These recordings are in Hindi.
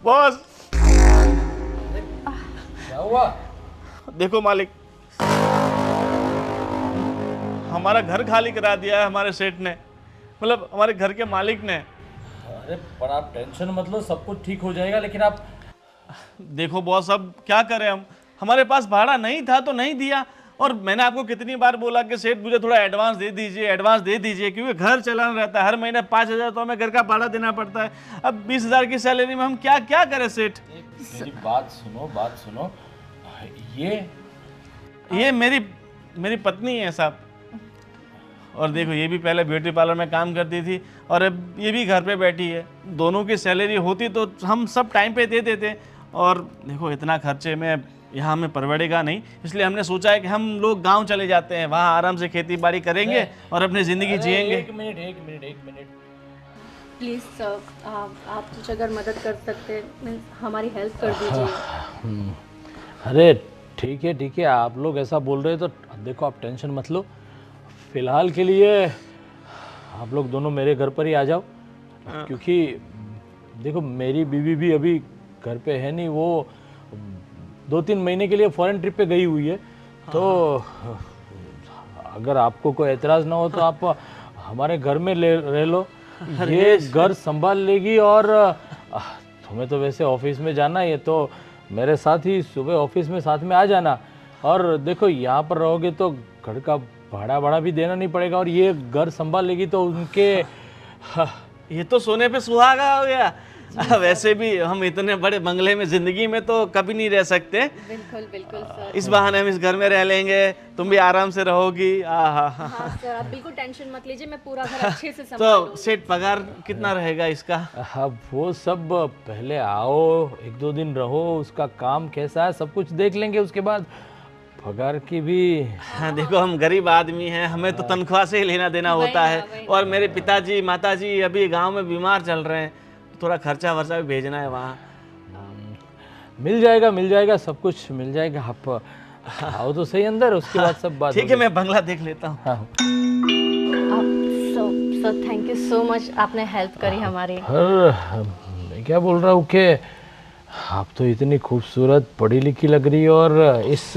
बॉस क्या हुआ? देखो मालिक, हमारा घर खाली करा दिया है हमारे सेठ ने, मतलब हमारे घर के मालिक ने। अरे पर आप टेंशन मत लो, सब कुछ ठीक हो जाएगा। लेकिन आप देखो बॉस, अब क्या करें हम, हमारे पास भाड़ा नहीं था तो नहीं दिया। और मैंने आपको कितनी बार बोला कि सेठ मुझे थोड़ा एडवांस दे दीजिए, एडवांस दे दीजिए, क्योंकि घर चलाना रहता है। हर महीने 5,000 तो हमें घर का भाड़ा देना पड़ता है। अब 20,000 की सैलरी में हम क्या क्या करें सेठ? मेरी बात सुनो, बात सुनो। ये मेरी मेरी पत्नी है साहब। और देखो, ये भी पहले ब्यूटी पार्लर में काम करती थी और अब ये भी घर पे बैठी है। दोनों की सैलरी होती तो हम सब टाइम पे दे देते। और देखो, इतना खर्चे में यहाँ हमें परवड़ेगा नहीं, इसलिए हमने सोचा है कि हम लोग गांव चले जाते हैं, वहाँ आराम से खेती बाड़ी करेंगे और अपनी ज़िंदगी जिएंगे। एक मिनट, एक मिनट, एक मिनट। प्लीज़ सर, आप कुछ अगर मदद कर सकते मीन्स हमारी हेल्प कर दीजिए। अरे ठीक है, ठीक है, आप लोग ऐसा बोल रहे हो तो देखो, आप टेंशन मत लो। फिलहाल के लिए आप लोग दोनों मेरे घर पर ही आ जाओ, क्योंकि देखो मेरी बीवी भी अभी घर पे है नहीं। वो 2-3 महीने के लिए फॉरेन ट्रिप पे गई हुई है। तो अगर आपको कोई एतराज़ ना हो तो आप हमारे घर में रह लो। ये घर संभाल लेगी। और तुम्हें तो वैसे ऑफिस में जाना ही है, तो मेरे साथ ही सुबह ऑफिस में साथ में आ जाना। और देखो, यहाँ पर रहोगे तो घर का भाड़ा भी देना नहीं पड़ेगा, और ये घर संभाल लेगी तो उनके ये तो सोने पे सुहागा हो गया। वैसे भी हम इतने बड़े बंगले में जिंदगी में तो कभी नहीं रह सकते। बिल्कुल बिल्कुल सर। इस बहाने हम इस घर में रह लेंगे, तुम भी आराम से रहोगी। हाँ सर, आप बिल्कुल टेंशन मत लीजिए, मैं पूरा घर अच्छे से तो संभालूंगी। सेठ, पगार कितना रहेगा इसका? अब वो सब पहले आओ, 1-2 दिन रहो, उसका काम कैसा है सब कुछ देख लेंगे, उसके बाद पगार की भी। हाँ, देखो हम गरीब आदमी हैं, हमें तो तनख्वाह से ही लेना देना होता है। और मेरे पिताजी माताजी अभी गांव में बीमार चल रहे हैं, तो थोड़ा खर्चा वर्चा भी भेजना है वहाँ। मिल जाएगा, मिल जाएगा, सब कुछ मिल जाएगा। आप आओ तो सही अंदर, उसके बाद सब बात ठीक है, मैं बंगला देख लेता हूँ। हाँ। Sir thank you so much, आपने हेल्प करी हमारी। मैं क्या बोल रहा हूँ कि आप तो इतनी खूबसूरत पढ़ी लिखी लग रही हो, और इस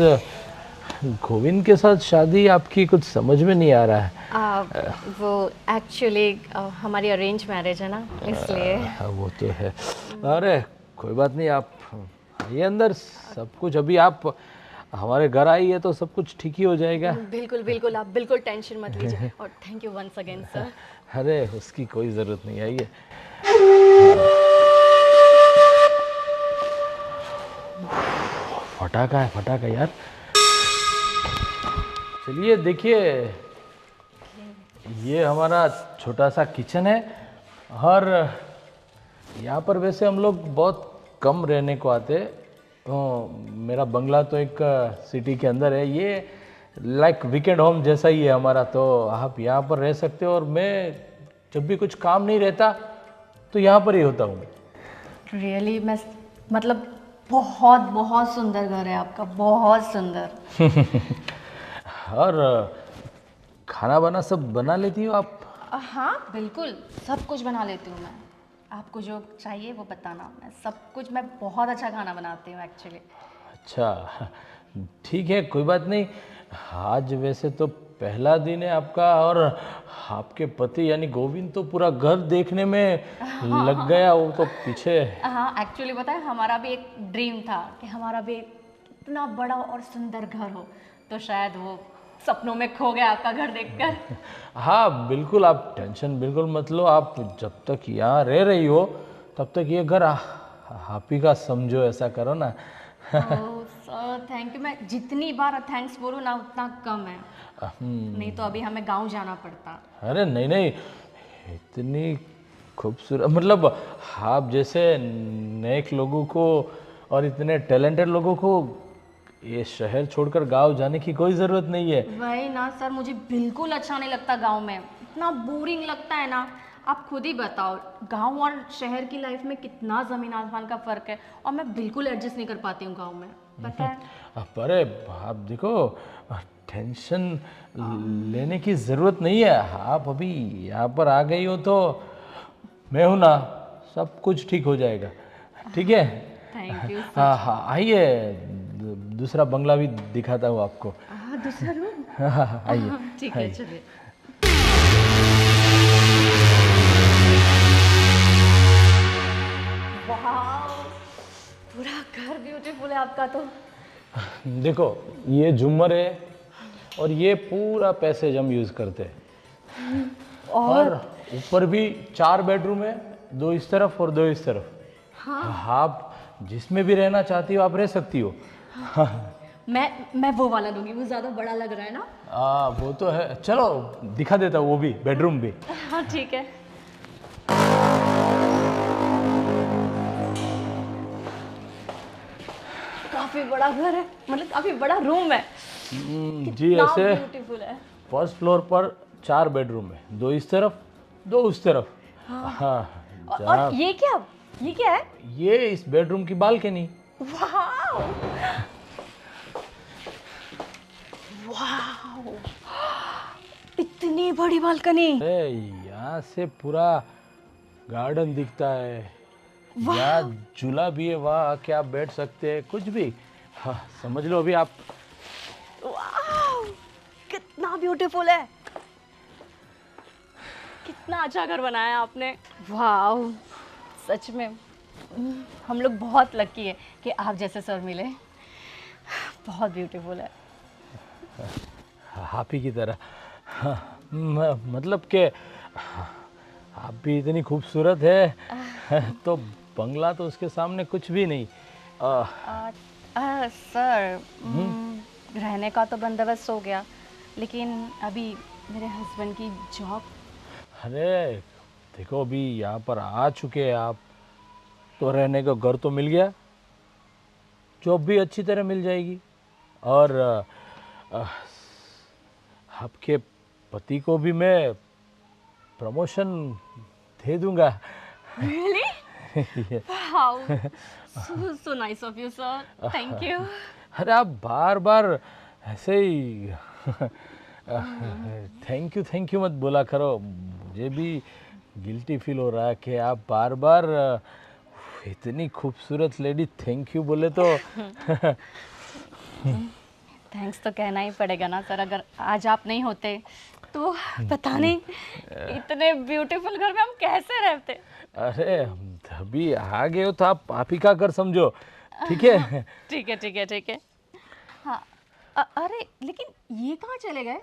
गोविंद के साथ शादी आपकी कुछ समझ में नहीं आ रहा है। वो एक्चुअली हमारी अरेंज मैरिज है ना, इसलिए। वो तो है। अरे कोई बात नहीं, आप आइए अंदर। सब कुछ अभी आप हमारे घर आई है तो सब कुछ ठीक ही हो जाएगा। बिल्कुल बिल्कुल, आप बिल्कुल टेंशन मत लीजिए। और thank you once again sir. अरे उसकी कोई ज़रूरत नहीं। आइए। फटाका है, फटाका यार। चलिए देखिए, ये हमारा छोटा सा किचन है। और यहाँ पर वैसे हम लोग बहुत कम रहने को आते। मेरा बंगला तो एक सिटी के अंदर है। ये लाइक वीकेंड होम जैसा ही है हमारा, तो आप यहाँ पर रह सकते हो। और मैं जब भी कुछ काम नहीं रहता तो यहाँ पर ही होता हूँ। रियली मैं मतलब बहुत बहुत सुंदर घर है आपका, बहुत सुंदर। और खाना बना सब बना लेती हो आप? हाँ बिल्कुल, सब कुछ बना लेती हूँ मैं। आपको जो चाहिए वो बताना, मैं सब कुछ, मैं बहुत अच्छा खाना बनाती हूँ एक्चुअली। अच्छा ठीक है, कोई बात नहीं। आज वैसे तो पहला दिन है आपका, और आपके पति यानी गोविंद तो पूरा घर देखने में लग गया। वो तो पीछे। हाँ एक्चुअली पता है, हमारा भी एक ड्रीम था कि हमारा भी इतना बड़ा और सुंदर घर हो, तो शायद वो सपनों में खो गया आपका घर देखकर। हाँ बिल्कुल, आप टेंशन बिल्कुल मत लो। आप जब तक यहाँ रह रही हो तब तक ये घर आप ही का समझो, ऐसा करो ना। सर थैंक यू, मैं जितनी बार थैंक्स बोलूँ ना उतना कम है। नहीं तो अभी हमें गांव जाना पड़ता। अरे नहीं नहीं, इतनी खूबसूरत, मतलब आप जैसे नेक लोगों को और इतने टैलेंटेड लोगों को ये शहर छोड़कर गांव जाने की कोई ज़रूरत नहीं है। वही ना सर, मुझे बिल्कुल अच्छा नहीं लगता गांव में, इतना बोरिंग लगता है ना। आप खुद ही बताओ, गांव और शहर की लाइफ में कितना ज़मीन आसमान का फ़र्क है, और मैं बिल्कुल एडजस्ट नहीं कर पाती हूँ गांव में, पता है। अरे आप देखो, टेंशन लेने की ज़रूरत नहीं है। आप अभी यहाँ पर आ गई हो तो मैं हूँ ना, सब कुछ ठीक हो जाएगा, ठीक है? Thank you. हाँ हाँ, आइए दूसरा बंगला भी दिखाता हूँ आपको। दूसरा रूम? हाँ हाँ हाँ, आइए। ठीक है, आइए। चलिए। वाह, पूरा घर ब्यूटीफुल है आपका तो। देखो, ये झूमर है और ये पूरा पैसेज हम यूज़ करते हैं। और ऊपर भी 4 बेडरूम है, 2 इस तरफ और 2 इस तरफ। हाँ, आप जिसमें भी रहना चाहती हो आप रह सकती हो। मैं वो वाला लूंगी, वो ज्यादा बड़ा लग रहा है ना। वो तो है, चलो दिखा देता हूँ वो भी, बेडरूम भी। हाँ ठीक है। काफी बड़ा घर है, मतलब काफी बड़ा रूम है। जी, ऐसे ब्यूटीफुल है। फर्स्ट फ्लोर पर 4 बेडरूम है, 2 इस तरफ 2 उस तरफ। हाँ, और ये क्या है? ये इस बेडरूम की बालकनी। वाह, वाह, इतनी बड़ी बालकनी। अरे यहाँ से पूरा गार्डन दिखता है, या झूला भी है, वहाँ आके आप बैठ सकते हैं, कुछ भी। हाँ, समझ लो अभी आप। वाह, कितना ब्यूटीफुल है, कितना अच्छा घर बनाया है आपने। वाह, सच में हम लोग बहुत लकी है कि आप जैसे सर मिले। बहुत ब्यूटीफुल है। आप ही की तरह। हाँ, मतलब कि आप भी इतनी खूबसूरत है तो बंगला तो उसके सामने कुछ भी नहीं। सर, रहने का तो बंदोबस्त हो गया, लेकिन अभी मेरे हस्बैंड की जॉब। अरे देखो, अभी यहाँ पर आ चुके हैं आप, तो रहने का घर तो मिल गया, जॉब भी अच्छी तरह मिल जाएगी, और आपके पति को भी मैं प्रमोशन दे दूंगा। Really? Wow, so nice of you, sir. Thank you. अरे आप बार बार ऐसे ही थैंक यू मत बोला करो, मुझे भी गिल्टी फील हो रहा है कि आप बार बार इतनी खूबसूरत लेडी थैंक यू बोले तो। थैंक्स तो कहना ही पड़ेगा ना सर, अगर आज आप नहीं होते तो पता नहीं इतने ब्यूटीफुल घर में हम कैसे रहते। अरे अभी आ गए हो तो आप ही का घर समझो, ठीक है? ठीक है, ठीक है, ठीक है। हाँ, अरे लेकिन ये कहाँ चले गए?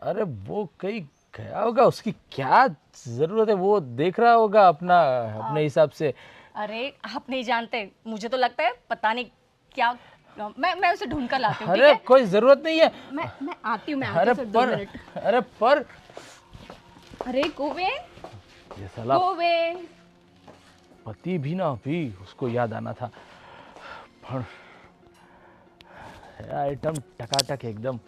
अरे वो कहीं गया होगा, उसकी क्या ज़रूरत है, वो देख रहा होगा अपने हिसाब से। अरे आप नहीं जानते, मुझे तो लगता है पता नहीं क्या। मैं उसे ढूंढ कर लाती हूँ। अरे कोई ज़रूरत नहीं है, मैं आती हूँ, अरे सर, 2 मिनट। अरे गोविंद, ये साला गोविंद। पति भी ना अभी उसको याद आना था, पर आइटम टकाटक एकदम,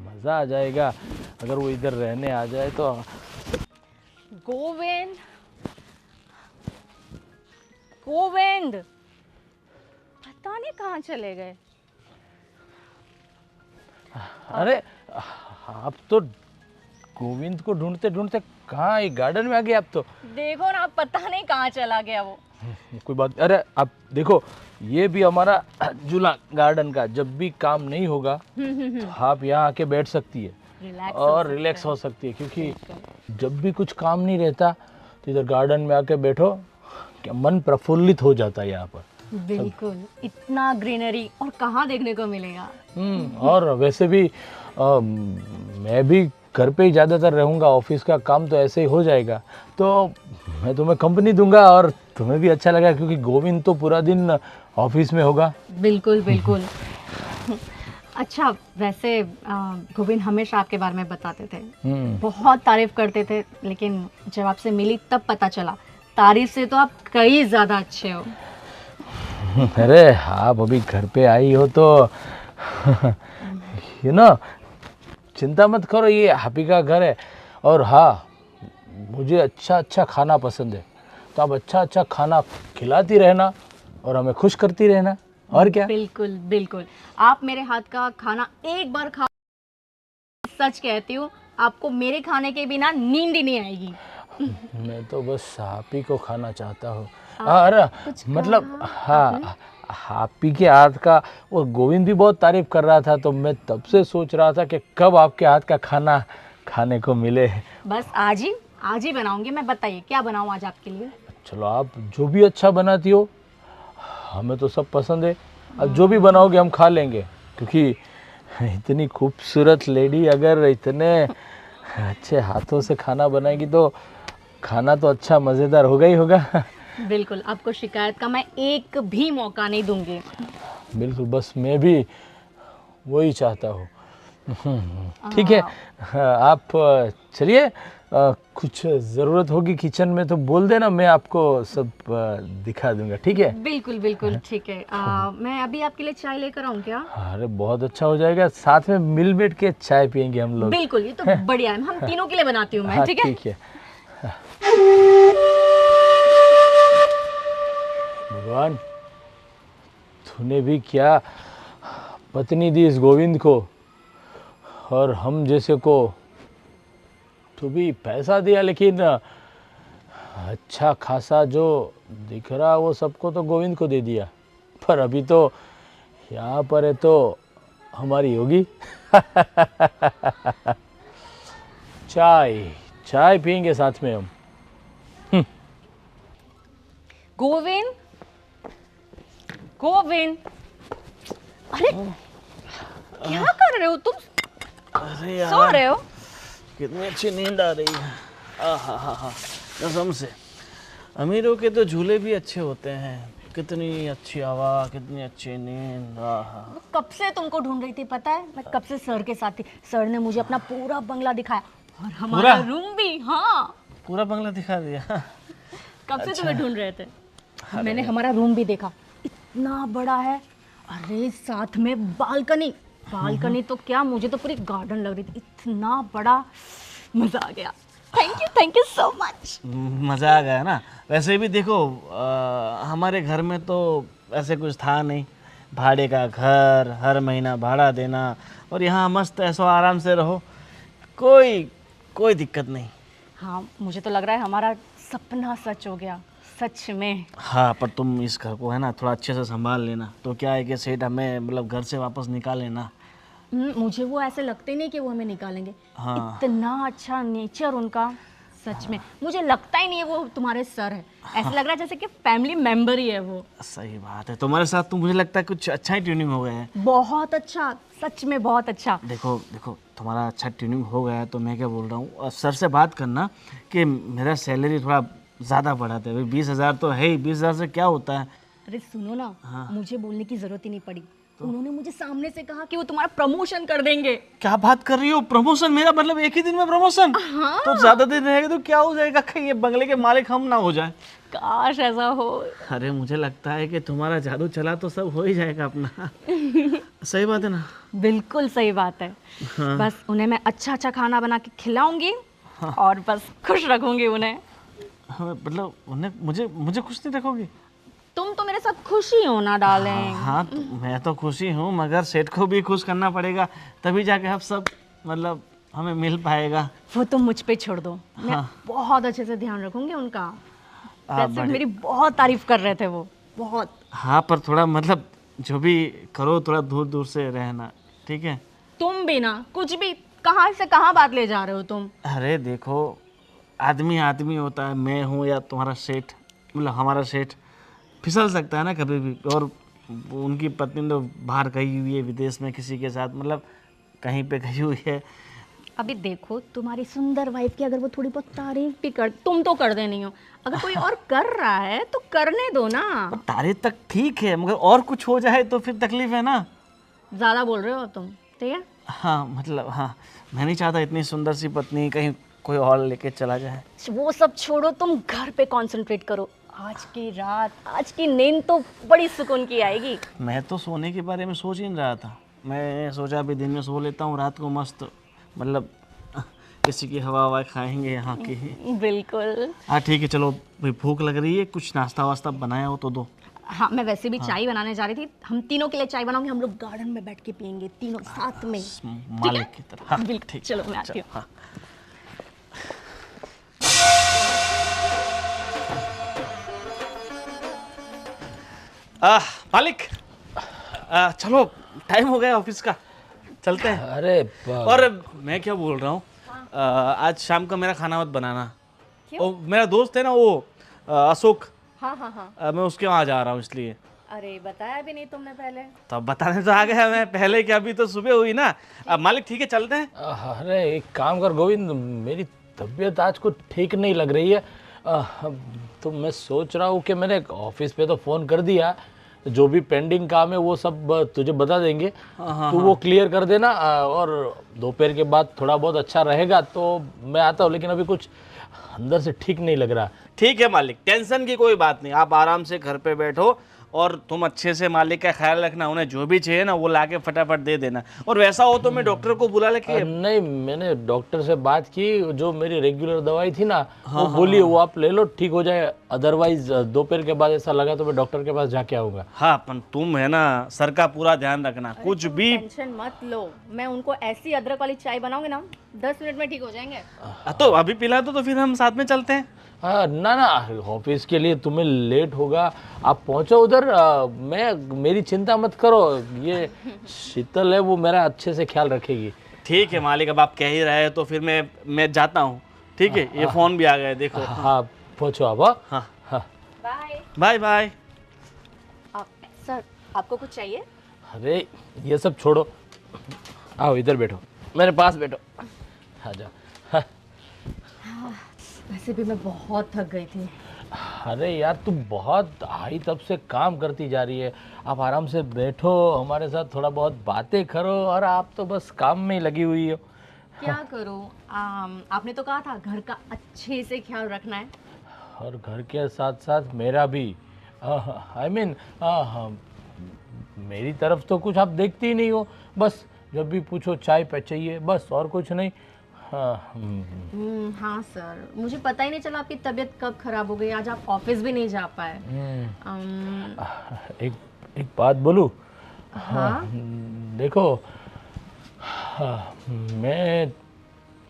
मज़ा आ जाएगा अगर वो इधर रहने आ जाए तो। गोविंद, गोविंद, पता नहीं कहाँ चले गए। अरे आप तो गोविंद को ढूंढते ढूंढते कहाँ, एक गार्डन में आ गए आप तो। देखो ना, पता नहीं कहाँ चला गया वो। कोई बात, अरे आप देखो, ये भी हमारा झूला गार्डन का, जब भी काम नहीं होगा तो आप यहाँ आके बैठ सकती है और रिलैक्स हो सकती है, क्योंकि जब भी कुछ काम नहीं रहता तो इधर गार्डन में आके बैठो, क्या मन प्रफुल्लित हो जाता है यहाँ पर। बिल्कुल, इतना ग्रीनरी और कहाँ देखने को मिलेगा। और वैसे भी मैं भी घर पे ही ज़्यादातर रहूँगा, ऑफिस का काम तो ऐसे ही हो जाएगा, तो मैं तुम्हें कंपनी दूंगा और तुम्हें भी अच्छा लगा, क्योंकि गोविंद तो पूरा दिन ऑफिस में होगा। बिल्कुल बिल्कुल। अच्छा, वैसे गोविंद हमेशा आपके बारे में बताते थे, बहुत तारीफ करते थे, लेकिन जब आपसे मिली तब पता चला तारीफ से तो आप कई ज़्यादा अच्छे हो। अरे आप अभी घर पे आई हो तो चिंता मत करो, ये आप ही का घर है, और हाँ, मुझे अच्छा अच्छा खाना पसंद है, तो आप अच्छा अच्छा खाना खिलाती रहना और हमें खुश करती रहना, और क्या। बिल्कुल बिल्कुल, आप मेरे हाथ का खाना एक बार खा, सच कहती हूँ, आपको मेरे खाने के बिना नींद ही नहीं आएगी। मैं तो बस आप ही को खाना चाहता हूँ। अरे मतलब हाँ, आप ही के हाथ का वो गोविंद भी बहुत तारीफ कर रहा था, तो मैं तब से सोच रहा था कि कब आपके हाथ का खाना खाने को मिले। बस आज ही बनाऊंगी मैं। बताइए क्या बनाऊं आज आपके लिए? चलो, आप जो भी अच्छा बनाती हो, हमें तो सब पसंद है। अब जो भी बनाओगे हम खा लेंगे, क्योंकि इतनी खूबसूरत लेडी अगर इतने अच्छे हाथों से खाना बनाएगी तो खाना तो अच्छा मज़ेदार होगा ही होगा। बिल्कुल, आपको शिकायत का मैं एक भी मौका नहीं दूंगी। बिल्कुल, बस मैं भी वही चाहता हूँ। ठीक है, आप चलिए, कुछ ज़रूरत होगी किचन में तो बोल देना, मैं आपको सब दिखा दूंगा। ठीक है? बिल्कुल बिल्कुल ठीक है। मैं अभी आपके लिए चाय लेकर आऊँ क्या? अरे बहुत अच्छा हो जाएगा, साथ में मिल बैठ के चाय पियेंगे हम लोग। बिल्कुल, ये तो बढ़िया है। हम तीनों के लिए बनाती हूँ मैं। हाँ, ठीक है? ठीक है। भगवान, तूने भी क्या पत्नी दी इस गोविंद को, और हम जैसे को तो भी पैसा दिया, लेकिन अच्छा खासा जो दिख रहा वो सबको तो गोविंद को दे दिया। पर अभी तो यहाँ पर है तो हमारी होगी। चाय चाय पियेंगे साथ में हम। गोविंद, गोविंद, अरे क्या कर रहे हो तुम? अरे सो रहे हो? कितनी अच्छी नींद आ रही है। आहा, कसम से अमीरों के तो झूले भी अच्छे होते हैं। कितनी अच्छी हवा, कितनी अच्छी नींद। आहा, कब से तुमको ढूंढ रही थी, पता है? मैं कब से सर के साथ थी। सर ने मुझे अपना पूरा बंगला दिखाया, और हमारा रूम भी। हाँ, पूरा बंगला दिखा दिया। कब से तुम्हें ढूंढ रहे थे। मैंने हमारा रूम भी देखा, इतना बड़ा है। अरे साथ में बालकनी। बालकनी तो क्या, मुझे तो पूरी गार्डन लग रही थी, इतना बड़ा। मजा आ गया। Thank you so much. मज़ा आ गया ना। वैसे भी देखो, हमारे घर में तो ऐसे कुछ था नहीं। भाड़े का घर, हर महीना भाड़ा देना, और यहाँ मस्त ऐसो आराम से रहो, कोई दिक्कत नहीं। हाँ, मुझे तो लग रहा है हमारा सपना सच हो गया, सच में। हाँ, पर तुम इस घर को है ना थोड़ा अच्छे से संभाल लेना। तो क्या है कि सेठ हमें मतलब घर से वापस निकाल लेना। मुझे वो ऐसे लगते नहीं कि वो हमें निकालेंगे। हाँ। इतना अच्छा नेचर उनका, सच में। मुझे लगता ही नहीं है वो तुम्हारे सर है। ऐसा लग रहा है जैसे कि फैमिली मेंबर ही है वो। सही बात है, तुम्हारे साथ तो मुझे लगता है कुछ अच्छा ही ट्यूनिंग हो गया है। बहुत अच्छा, सच में बहुत अच्छा। देखो तुम्हारा अच्छा ट्यूनिंग हो गया है, तो मैं क्या बोल रहा हूँ, और सर से बात करना कि मेरा सैलरी थोड़ा ज़्यादा बढ़ाते हैं। 20,000 तो है ही, 20,000 से क्या होता है। अरे सुनो ना, मुझे बोलने की जरूरत ही नहीं पड़ी। उन्होंने मुझे सामने से कहा कि वो तुम्हारा प्रमोशन कर देंगे। क्या बात कर रही हो? प्रमोशन? मेरा मतलब एक ही दिन में प्रमोशन? हाँ। तो ज्यादा दिन रहेगा तो क्या हो जाएगा, कहीं ये बंगले के मालिक हम ना हो जाए। काश ऐसा हो। अरे मुझे लगता है कि तुम्हारा जादू चला तो सब हो ही जाएगा अपना। सही बात है ना? बिल्कुल सही बात है। बस उन्हें मैं अच्छा अच्छा खाना बना के खिलाऊंगी, और बस खुश रखूंगी उन्हें। हाँ, मतलब उन्हें मुझे खुश नहीं रखोगी? तुम तो मेरे साथ खुश ही हो ना डार्लिंग। हाँ, तो मैं तो खुशी हूँ, मगर सेठ को भी खुश करना पड़ेगा, तभी जाके हम सब मतलब हमें मिल पाएगा। वो तुम मुझ पे छोड़ दो, मैं बहुत अच्छे से ध्यान रखूंगी उनका। वैसे मेरी बहुत तारीफ कर रहे थे वो, बहुत। हाँ, पर थोड़ा मतलब जो भी करो थोड़ा दूर दूर से रहना, ठीक है? तुम भी ना, कुछ भी कहाँ से कहाँ बात ले जा रहे हो तुम। अरे देखो, आदमी होता है, मैं हूँ या तुम्हारा सेठ, मतलब हमारा सेठ फिसल सकता है ना कभी भी। और उनकी पत्नी तो बाहर गई हुई है, विदेश में किसी के साथ, मतलब कहीं पे गई हुई है। अभी देखो, तुम्हारी सुंदर वाइफ की अगर वो थोड़ी बहुत तारीफ भी कर, तुम तो कर देनी हो, अगर कोई और कर रहा है तो करने दो ना। तारीफ तक ठीक है, मगर और कुछ हो जाए तो फिर तकलीफ है ना। ज्यादा बोल रहे हो तुम, ठीक है? हाँ, मतलब हाँ, मैं नहीं चाहता इतनी सुंदर सी पत्नी कहीं कोई और लेके चला जाए। वो सब छोड़ो, तुम घर पे कंसंट्रेट करो। आज की रात, आज की नींद तो बड़ी सुकून की आएगी। मैं तो सोने के बारे में सोच ही नहीं रहा था। मैं सोचा अभी दिन में सो लेता हूँ, रात को मस्त मतलब किसी की हवा खाएंगे यहाँ की। बिल्कुल। हाँ ठीक है, चलो भाई, भूख लग रही है, कुछ नाश्ता वास्ता बनाया हो तो दो। हाँ, मैं वैसे भी चाय बनाने जा रही थी। हम तीनों के लिए चाय बनाऊंगी, हम लोग गार्डन में बैठ के पियेंगे तीनों साथ में। मालिक की तरह। हाँ, बिल्कुल, ठीक। चलो मैं आती हूँ। हाँ। मालिक, चलो टाइम हो गया ऑफिस का, चलते हैं। अरे और मैं क्या बोल रहा हूँ, आज शाम का मेरा खाना मत बनाना। क्यों? मेरा दोस्त है ना वो अशोक, हाँ हाँ हाँ। मैं उसके वहाँ जा रहा हूँ इसलिए। अरे बताया भी नहीं तुमने पहले। तो अब बताने तो आ गया मैं पहले कि अभी तो सुबह हुई ना। मालिक ठीक है, चलते हैं। अरे एक काम कर गोविंद, मेरी तबीयत आज कुछ ठीक नहीं लग रही है। तो मैं सोच रहा हूँ कि मैंने ऑफिस पे तो फ़ोन कर दिया, जो भी पेंडिंग काम है वो सब तुझे बता देंगे, तो वो क्लियर कर देना। और दोपहर के बाद थोड़ा बहुत अच्छा रहेगा तो मैं आता हूँ, लेकिन अभी कुछ अंदर से ठीक नहीं लग रहा। ठीक है मालिक, टेंशन की कोई बात नहीं, आप आराम से घर पे बैठो और तुम अच्छे से मालिक का ख्याल रखना, उन्हें जो भी चाहिए ना वो लाके फटाफट दे देना। और वैसा हो तो मैं डॉक्टर को बुला लेके। नहीं, मैंने डॉक्टर से बात की, जो मेरी रेगुलर दवाई थी ना वो बोली वो आप ले लो, ठीक हो जाए। अदरवाइज दोपहर के बाद ऐसा लगा तो मैं डॉक्टर के पास जाके आऊँगा। हाँ, अपन तुम है ना सर का पूरा ध्यान रखना, कुछ भी। टेंशन मत लो, मैं उनको ऐसी अदरक वाली चाय बनाऊंगी ना, 10 मिनट में ठीक हो जाएंगे। तो अभी पिला दो तो फिर हम साथ में चलते हैं। हाँ ना ना, ऑफिस के लिए तुम्हें लेट होगा, आप पहुंचो उधर। मेरी चिंता मत करो, ये शीतल है वो मेरा अच्छे से ख्याल रखेगी। ठीक है मालिक, अब आप कह ही रहे हैं तो फिर मैं जाता हूँ। ठीक है, ये फोन भी आ गया देखो। हाँ पहुंचो आप। हाँ हाँ, हाँ। बाय। Bye bye. सर, आपको कुछ चाहिए? अरे ये सब छोड़ो, आओ इधर बैठो, मेरे पास बैठो, आ जाओ। वैसे भी मैं बहुत थक गई थी। अरे यार तुम बहुत आई तब से काम करती जा रही है, आप आराम से बैठो, हमारे साथ थोड़ा बहुत बातें करो, और आप तो बस काम में ही लगी हुई हो। क्या करूं? आपने तो कहा था घर का अच्छे से ख्याल रखना है। और घर के साथ साथ मेरा भी, आई मीन मेरी तरफ तो कुछ आप देखती ही नहीं हो, बस जब भी पूछो चाय पे चाहिए, बस और कुछ नहीं। हाँ सर, मुझे पता ही नहीं चला आपकी तबीयत कब खराब हो गई, आज आप ऑफिस भी नहीं जा पाए। एक बात बोलूं? हाँ? देखो, मैं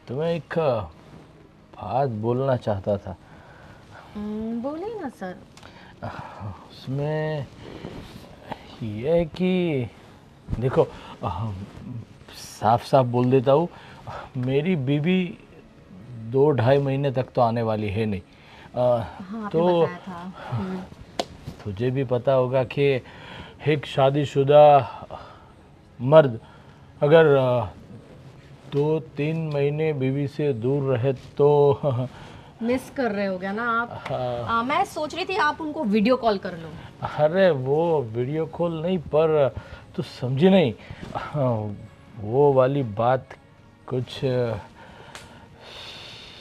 तुम्हें एक बात बोलना चाहता था। बोलिए ना सर। उसमें यह है कि देखो, साफ साफ बोल देता हूँ, मेरी बीबी 2-2.5 महीने तक तो आने वाली है नहीं। हाँ, आपने तो बताया था। तुझे भी पता होगा कि एक शादीशुदा मर्द अगर 2-3 महीने बीवी से दूर रहे तो मिस कर रहे हो क्या ना आप? मैं सोच रही थी आप उनको वीडियो कॉल कर लो। अरे वो वीडियो कॉल नहीं, पर तू समझी नहीं, वो वाली बात कुछ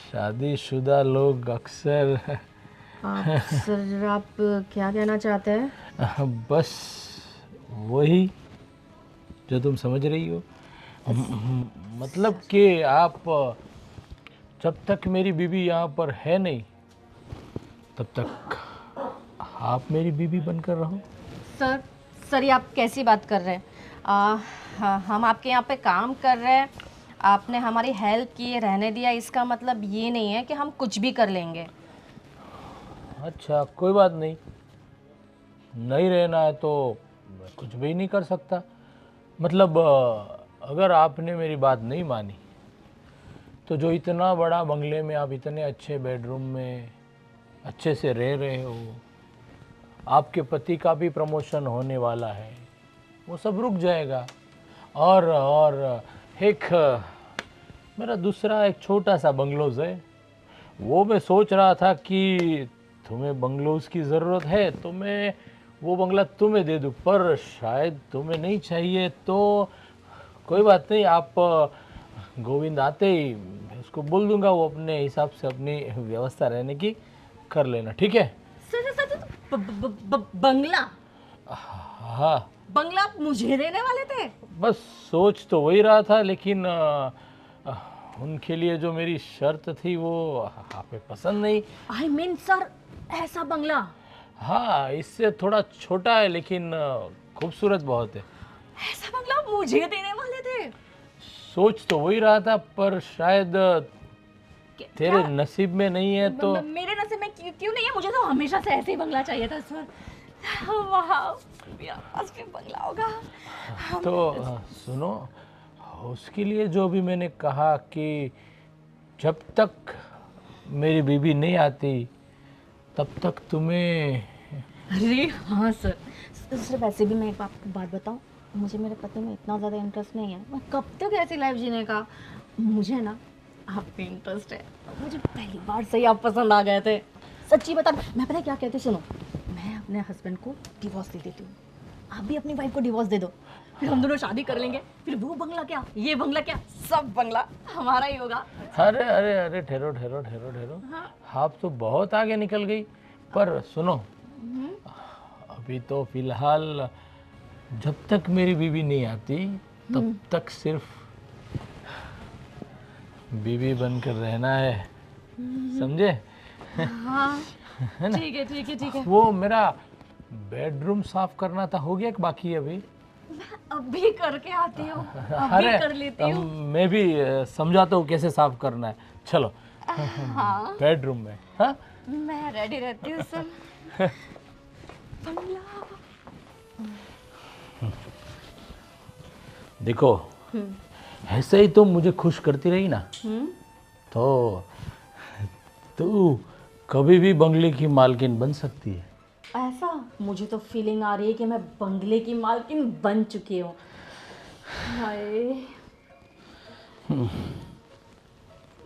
शादीशुदा लोग अक्सर सर आप क्या कहना चाहते हैं? बस वही जो तुम समझ रही हो। मतलब कि आप जब तक मेरी बीवी यहाँ पर है नहीं तब तक आप मेरी बीवी बनकर रहो। सर ये आप कैसी बात कर रहे हैं? हम आपके यहाँ पे काम कर रहे हैं, आपने हमारी हेल्प की, रहने दिया, इसका मतलब ये नहीं है कि हम कुछ भी कर लेंगे। अच्छा कोई बात नहीं, नहीं रहना है तो मैं कुछ भी नहीं कर सकता। मतलब अगर आपने मेरी बात नहीं मानी तो जो इतना बड़ा बंगले में आप इतने अच्छे बेडरूम में अच्छे से रह रहे हो, आपके पति का भी प्रमोशन होने वाला है, वो सब रुक जाएगा। और एक मेरा दूसरा एक छोटा सा बंगलोज है, वो मैं सोच रहा था कि तुम्हें बंगलोज की ज़रूरत है तो मैं वो बंगला तुम्हें दे दूँ, पर शायद तुम्हें नहीं चाहिए। तो कोई बात नहीं, आप गोविंद आते ही मैं उसको बोल दूंगा, वो अपने हिसाब से अपनी व्यवस्था रहने की कर लेना, ठीक है? सर बंगला? हाँ, बंगला आप मुझे देने वाले थे? बस सोच तो वही रहा था, लेकिन उनके लिए जो मेरी शर्त थी वो हमें पसंद नहीं। आई मीन सर, ऐसा बंगला? हाँ, इससे थोड़ा छोटा है लेकिन खूबसूरत बहुत है। ऐसा बंगला मुझे देने वाले थे? सोच तो वही रहा था, पर शायद तेरे नसीब में नहीं है तो। मेरे नसीब में क्यों नहीं है? मुझे तो हमेशा से ऐसे ही बंगला चाहिए था सर। वाह, मेरा पास भी बंगला होगा। तो सुनो, उसके लिए जो भी मैंने कहा कि जब तक मेरी बीवी नहीं आती तब तक तुम्हें। अरे हाँ सर, सर वैसे भी मैं एक बात बताऊँ, मुझे मेरे पति में इतना ज़्यादा इंटरेस्ट नहीं है। मैं कब तक ऐसी लाइफ जीने का, मुझे ना आप पे इंटरेस्ट है। मुझे पहली बार से ही आप पसंद आ गए थे। सच्ची बता, मैं पता है क्या कहती हूँ, सुनो, मैं अपने हस्बैंड को डिवोर्स दे देती हूँ, आप भी अपनी वाइफ को डिवोर्स दे दो, फिर हम दोनों शादी कर लेंगे। फिर वो बंगला क्या, ये बंगला क्या, सब बंगला हमारा ही होगा। अरे अरे अरे, ठहरो ठहरो ठहरो ठहरो, आप तो बहुत आगे निकल गई। पर सुनो, अभी तो फिलहाल जब तक मेरी बीवी नहीं आती तब तक सिर्फ बीवी बनकर रहना है, समझे? हाँ ठीक है ठीक है ठीक है। वो मेरा बेडरूम साफ करना था, हो गया कि बाकी है अभी? मैं अभी करके आती हूँ, अभी अरे कर लेती हूँ। मैं भी समझाता हूँ कैसे साफ करना है। चलो हाँ बेडरूम में। हाँ मैं रेडी रहती हूँ सर। बंगला। देखो, ऐसे ही तुम मुझे खुश करती रही ना, तो तू कभी भी बंगले की मालकिन बन सकती है। ऐसा मुझे तो फीलिंग आ रही है कि मैं बंगले की मालकिन बन चुकी हूँ। हाय,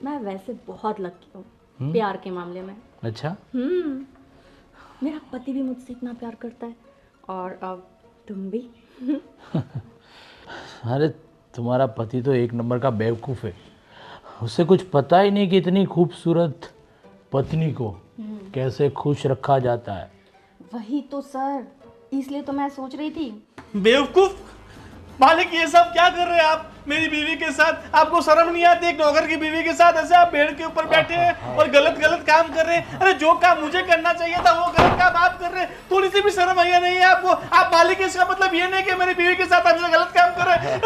मैं वैसे बहुत लकी हूँ प्यार के मामले में। अच्छा, मेरा पति भी मुझसे इतना प्यार करता है, और अब तुम भी। अरे तुम्हारा पति तो एक नंबर का बेवकूफ़ है, उसे कुछ पता ही नहीं कि इतनी खूबसूरत पत्नी को कैसे खुश रखा जाता है। वही तो सर, इसलिए तो मैं सोच रही थी। बेवकूफ मालिक, ये सब क्या कर रहे हैं आप मेरी बीवी के साथ? आपको शर्म नहीं आती? एक नौकर की बीवी के साथ ऐसे आप पेड़ के ऊपर बैठे हैं और गलत गलत काम कर रहे हैं। अरे जो काम मुझे करना चाहिए था वो गलत काम आप कर रहे हैं। थोड़ी सी भी शर्म है नहीं है आपको? आप मालिक, इसका मतलब ये नहीं कि मेरी बीवी के साथ हमसे गलत काम कर रहे हैं।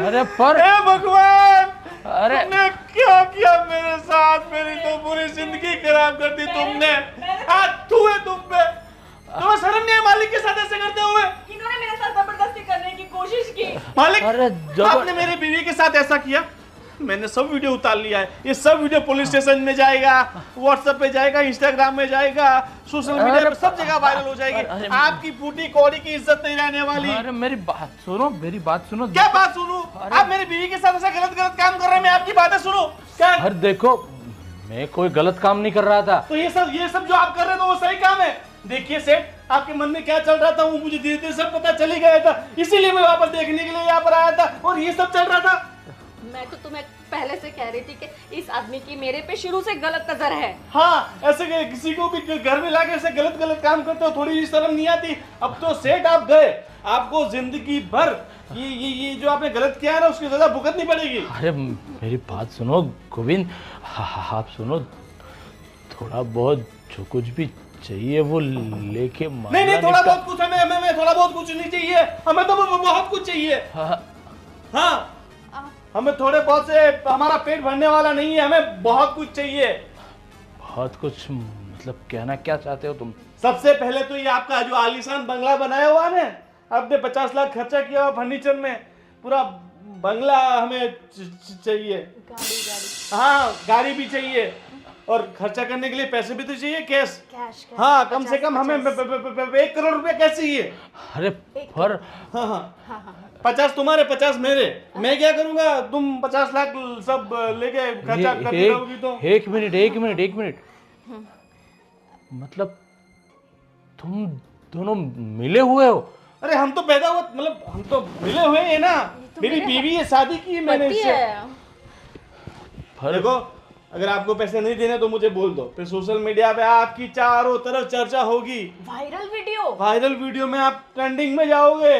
अरे पर हे भगवान, अरे तुमने क्या किया मेरे साथ? मेरी तो पूरी जिंदगी खराब कर दी तुमने। हाथ छुए तुम पे, तुम्हें शर्म नहीं है मालिक के साथ ऐसे करते हुए? इन्होंने मेरे साथ जबरदस्ती करने की कोशिश की। मालिक, अरे आपने मेरी बीवी के साथ ऐसा किया। मैंने सब वीडियो उतार लिया है। ये सब वीडियो पुलिस स्टेशन में जाएगा, व्हाट्सएप पे जाएगा, इंस्टाग्राम में जाएगा, सोशल मीडिया पे सब जगह वायरल हो जाएगी। आपकी बूटी कौड़ी की इज्जत नहीं रहने वाली। अरे मेरी बात सुनो, मेरी बात सुनो। क्या बात सुनूं? आप मेरी बीवी के साथ ऐसा गलत गलत काम कर रहे हैं, मैं आपकी बातें सुनूं क्या? अरे देखो, मैं कोई गलत काम नहीं कर रहा था। तो ये सब जो आप कर रहे थे वो सही काम है? देखिए सेठ, आपके मन में क्या चल रहा था वो मुझे धीरे धीरे सब पता चल ही गया था, इसीलिए मैं वापस देखने के लिए यहाँ पर आया था और ये सब चल रहा था। मैं तो तुम्हें पहले से कह रही थी कि इस आदमी की मेरे पे शुरू से गलत नजर है। हाँ, ऐसे किसी को भी घर में लाके ऐसे गलत गलत काम करते हो, थोड़ी भी शर्म नहीं आती? अब तो सेठ आप गए, आपको जिंदगी भर ये जो आपने गलत किया है ना उसकी सजा भुगतनी पड़ेगी। अरे मेरी बात सुनो गोविंद, आप सुनो, थोड़ा बहुत जो कुछ भी चाहिए वो लेके नहीं, थोड़ा बहुत कुछ हमें थोड़ा बहुत कुछ नहीं चाहिए, हमें तो बहुत कुछ चाहिए। हाँ, हमें थोड़े बहुत से हमारा पेट भरने वाला नहीं है, हमें बहुत कुछ चाहिए। बहुत कुछ मतलब कहना क्या चाहते हो तुम? सबसे पहले तो ये आपका जो आलीशान बंगला बनाया हुआ है ना, आपने 50 लाख खर्चा किया हुआ फर्नीचर में, पूरा बंगला हमें चाहिए। गाड़ी। हाँ, गाड़ी भी चाहिए और खर्चा करने के लिए पैसे भी तो चाहिए, कैश। कैश। हाँ, कम से कम हमें 1 करोड़ रुपया कैसे चाहिए? अरे पर हाँ, 50 तुम्हारे 50 मेरे, मैं क्या करूंगा? तुम 50 लाख सब लेके खर्चा करती रहोगी तो। एक मिनट, मतलब तुम दोनों मिले हुए हो? अरे हम तो पैदा हुआ, मतलब हम तो मिले हुए हैं ना। मेरी बीवी है, शादी की है मैंने इससे। देखो, अगर आपको पैसे नहीं देने तो मुझे बोल दो, फिर सोशल मीडिया पे आपकी चारों तरफ चर्चा होगी। वायरल वीडियो में आप ट्रेंडिंग में जाओगे,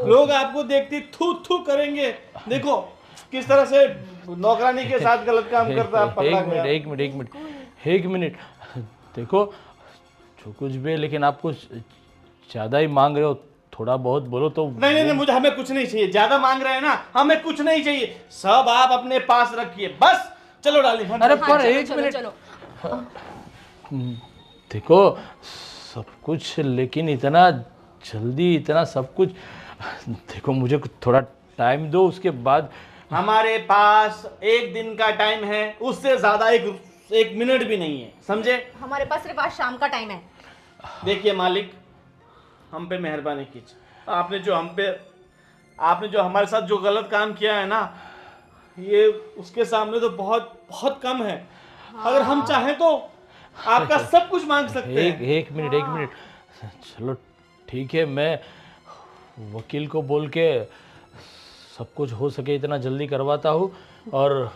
लोग आपको देखते थू थू करेंगे। देखो किस तरह से नौकरानी के साथ गलत काम करता है। एक मिनट, देखो जो कुछ भी है, लेकिन आप कुछ ज्यादा ही मांग रहे हो, थोड़ा बहुत बोलो तो। नहीं, मुझे हमें कुछ नहीं चाहिए। ज्यादा मांग रहे हैं ना, हमें कुछ नहीं चाहिए, सब आप अपने पास रखिए बस। चलो डार्लिंग। अरे पर एक मिनट, देखो सब कुछ, लेकिन इतना जल्दी इतना सब कुछ, देखो मुझे थोड़ा टाइम दो, उसके बाद। हमारे पास 1 दिन का टाइम है, उससे ज्यादा एक मिनट भी नहीं है, समझे? हमारे पास सिर्फ आज शाम का टाइम है। देखिए मालिक, हम पे मेहरबानी कीजिए। आपने जो हमारे साथ जो गलत काम किया है ना, ये उसके सामने तो बहुत बहुत कम है। अगर हम चाहें तो आपका सब कुछ मांग सकते हैं। एक मिनट, चलो ठीक है, मैं वकील को बोल के सब कुछ हो सके इतना जल्दी करवाता हूँ, और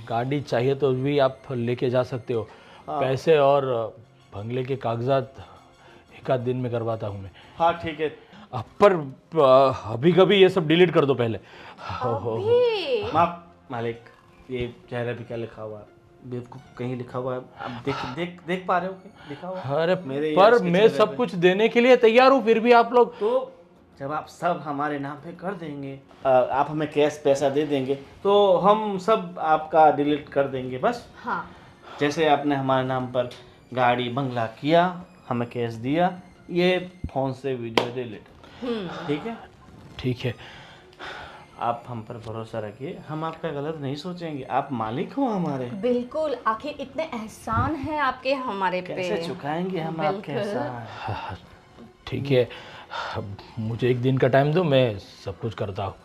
गाड़ी चाहिए तो भी आप लेके जा सकते हो। पैसे और बंगले के कागजात 1 आध दिन में करवाता हूँ मैं। हाँ ठीक है। पर अभी कभी ये सब डिलीट कर दो पहले। मालिक, ये चेहरे पे क्या लिखा हुआ है? बेवकूफ, कहीं लिखा हुआ है? आप देख पा रहे हो क्या लिखा हुआ है? अरे मेरे पर यश के मैं चेहरे सब पे। कुछ देने के लिए तैयार हूँ, फिर भी आप लोग। तो जब आप सब हमारे नाम पे कर देंगे, आप हमें कैश पैसा दे देंगे, तो हम सब आपका डिलीट कर देंगे बस। हाँ, जैसे आपने हमारे नाम पर गाड़ी बंगला किया, हमें कैश दिया, ये फोन से वीडियो डिलीट। ठीक है? ठीक है, आप हम पर भरोसा रखिए, हम आपका गलत नहीं सोचेंगे। आप मालिक हो हमारे, बिल्कुल। आखिर इतने एहसान हैं आपके हमारे पे। कैसे चुकाएंगे हम आपके बिल्कुल। एहसान? ठीक है, अब मुझे 1 दिन का टाइम दो, मैं सब कुछ करता हूँ।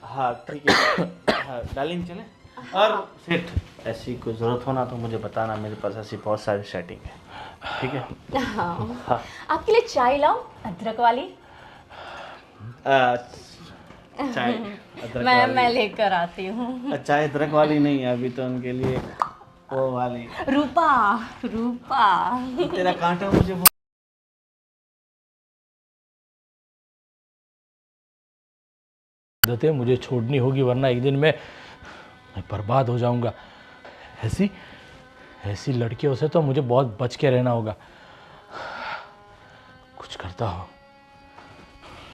हाँ ठीक है। हाँ, डार्लिंग चले। और सेठ, ऐसी कोई ज़रूरत होना तो मुझे बताना, मेरे पास ऐसी बहुत सारी सेटिंग है। ठीक है? हाँ। आपके लिए चाय लाऊं, अदरक वाली? चाय अदरक मैं वाली? लेकर आती हूँ। चाय अदरक वाली नहीं है, अभी तो उनके लिए वो वाली। रूपा, रूपा। तेरा कांटा मुझे आदतें मुझे छोड़नी होगी, वरना एक दिन मैं बर्बाद हो जाऊंगा। ऐसी लड़कियों से तो मुझे बहुत बच के रहना होगा। कुछ करता हूँ।